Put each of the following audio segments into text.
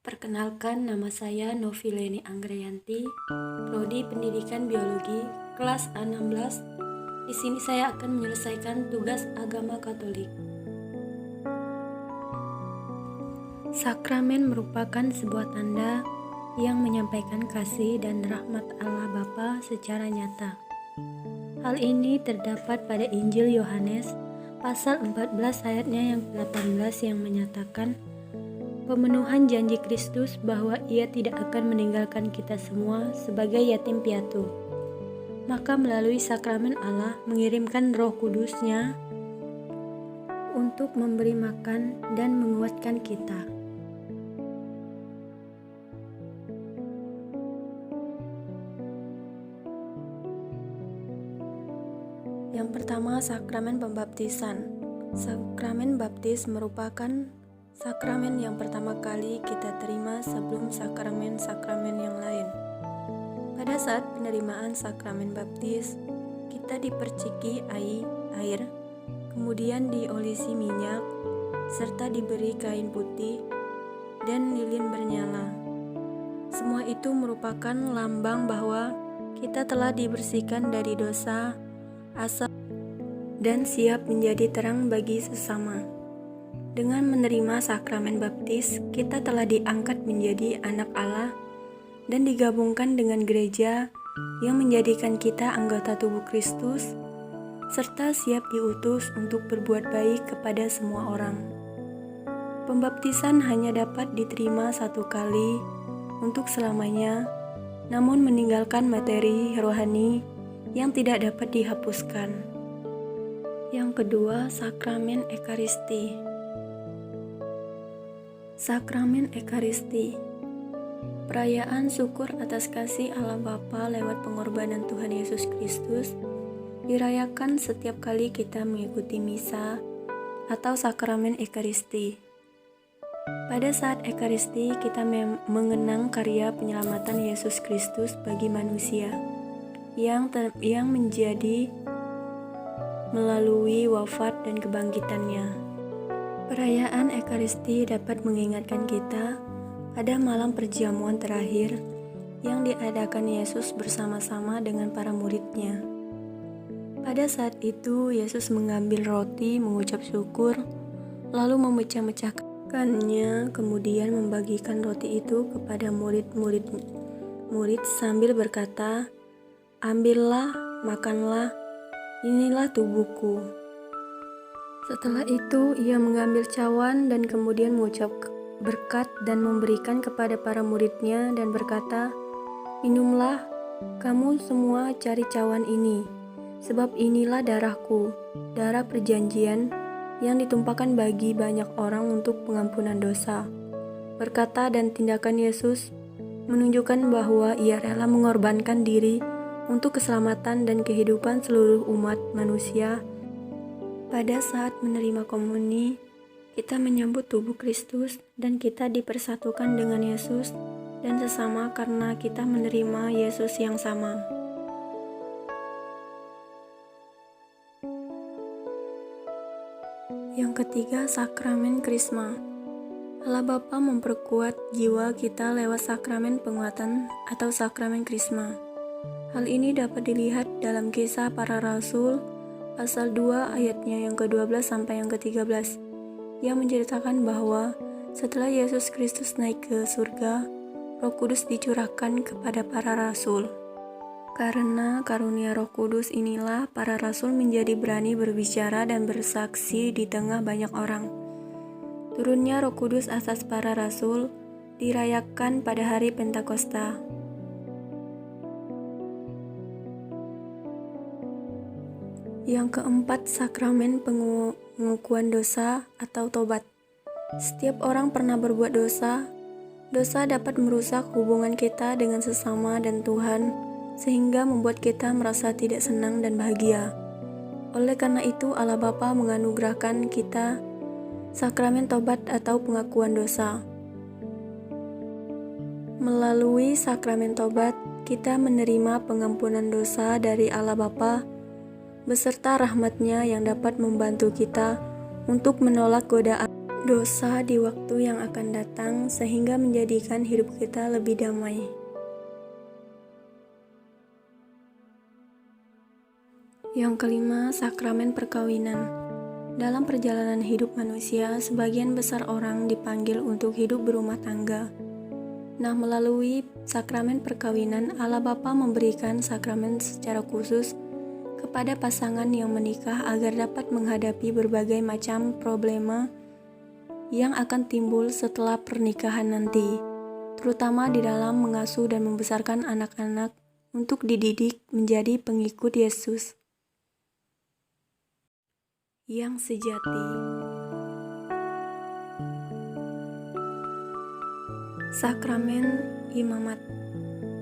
Perkenalkan, nama saya Novileni Anggrayanti, Prodi Pendidikan Biologi, kelas A16. Di sini saya akan menyelesaikan tugas agama Katolik. Sakramen merupakan sebuah tanda yang menyampaikan kasih dan rahmat Allah Bapa secara nyata. Hal ini terdapat pada Injil Yohanes pasal 14 ayatnya yang 18 yang menyatakan pemenuhan janji Kristus bahwa Ia tidak akan meninggalkan kita semua sebagai yatim piatu. Maka melalui sakramen Allah mengirimkan Roh Kudus-Nya untuk memberi makan dan menguatkan kita. Yang pertama, sakramen pembaptisan. Sakramen baptis merupakan sakramen yang pertama kali kita terima sebelum sakramen-sakramen yang lain. Pada saat penerimaan sakramen baptis, kita diperciki air, kemudian diolesi minyak, serta diberi kain putih dan lilin bernyala. Semua itu merupakan lambang bahwa kita telah dibersihkan dari dosa, asal, dan siap menjadi terang bagi sesama. Dengan menerima sakramen baptis, kita telah diangkat menjadi anak Allah dan digabungkan dengan gereja yang menjadikan kita anggota tubuh Kristus, serta siap diutus untuk berbuat baik kepada semua orang. Pembaptisan hanya dapat diterima satu kali untuk selamanya, namun meninggalkan materi rohani yang tidak dapat dihapuskan. Yang kedua, sakramen Ekaristi. Sakramen Ekaristi, perayaan syukur atas kasih Allah Bapa lewat pengorbanan Tuhan Yesus Kristus, dirayakan setiap kali kita mengikuti misa atau sakramen Ekaristi. Pada saat Ekaristi, kita mengenang karya penyelamatan Yesus Kristus bagi manusia yang menjadi melalui wafat dan kebangkitannya. Perayaan Ekaristi dapat mengingatkan kita pada malam perjamuan terakhir yang diadakan Yesus bersama-sama dengan para murid-Nya. Pada saat itu, Yesus mengambil roti, mengucap syukur, lalu memecah-mecahkannya, kemudian membagikan roti itu kepada murid sambil berkata, "Ambillah, makanlah, inilah tubuhku." Setelah itu, ia mengambil cawan dan kemudian mengucap berkat dan memberikan kepada para murid-Nya dan berkata, "Minumlah, kamu semua cari cawan ini, sebab inilah darahku, darah perjanjian yang ditumpahkan bagi banyak orang untuk pengampunan dosa." Perkata dan tindakan Yesus menunjukkan bahwa Ia rela mengorbankan diri untuk keselamatan dan kehidupan seluruh umat manusia. Pada saat menerima komuni, kita menyambut tubuh Kristus dan kita dipersatukan dengan Yesus dan sesama karena kita menerima Yesus yang sama. Yang ketiga, sakramen Krisma. Allah Bapa memperkuat jiwa kita lewat sakramen penguatan atau sakramen Krisma. Hal ini dapat dilihat dalam Kisah Para Rasul pasal 2 ayatnya yang ke-12 sampai yang ke-13 yang menceritakan bahwa setelah Yesus Kristus naik ke surga, Roh Kudus dicurahkan kepada para rasul. Karena karunia Roh Kudus inilah para rasul menjadi berani berbicara dan bersaksi di tengah banyak orang. Turunnya Roh Kudus atas para rasul dirayakan pada hari Pentakosta. Yang keempat, sakramen pengakuan dosa atau tobat. Setiap orang pernah berbuat dosa. Dosa dapat merusak hubungan kita dengan sesama dan Tuhan, sehingga membuat kita merasa tidak senang dan bahagia. Oleh karena itu, Allah Bapa menganugerahkan kita sakramen tobat atau pengakuan dosa. Melalui sakramen tobat, kita menerima pengampunan dosa dari Allah Bapa beserta rahmat-Nya yang dapat membantu kita untuk menolak godaan dosa di waktu yang akan datang sehingga menjadikan hidup kita lebih damai. Yang kelima, sakramen perkawinan. Dalam perjalanan hidup manusia, sebagian besar orang dipanggil untuk hidup berumah tangga. Nah, melalui sakramen perkawinan, Allah Bapa memberikan sakramen secara khusus kepada pasangan yang menikah agar dapat menghadapi berbagai macam problema yang akan timbul setelah pernikahan nanti, terutama di dalam mengasuh dan membesarkan anak-anak untuk dididik menjadi pengikut Yesus yang sejati. Sakramen Imamat.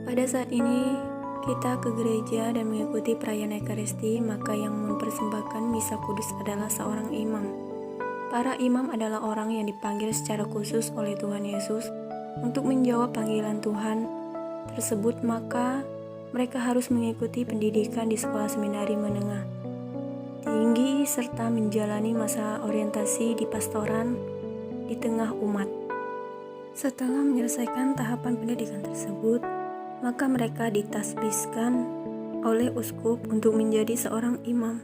Pada saat ini kita ke gereja dan mengikuti perayaan Ekaristi, maka yang mempersembahkan misa kudus adalah seorang imam. Para imam adalah orang yang dipanggil secara khusus oleh Tuhan Yesus untuk menjawab panggilan Tuhan tersebut, maka mereka harus mengikuti pendidikan di sekolah seminari menengah tinggi serta menjalani masa orientasi di pastoran di tengah umat. Setelah menyelesaikan tahapan pendidikan tersebut, maka mereka ditasbiskan oleh uskup untuk menjadi seorang imam.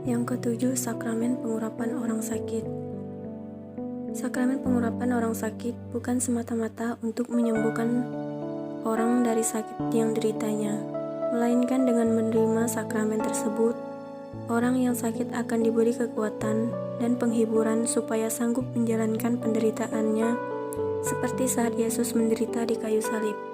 Yang ketujuh, sakramen pengurapan orang sakit. Sakramen pengurapan orang sakit bukan semata-mata untuk menyembuhkan orang dari sakit yang deritanya, melainkan dengan menerima sakramen tersebut, orang yang sakit akan diberi kekuatan dan penghiburan supaya sanggup menjalankan penderitaannya seperti saat Yesus menderita di kayu salib.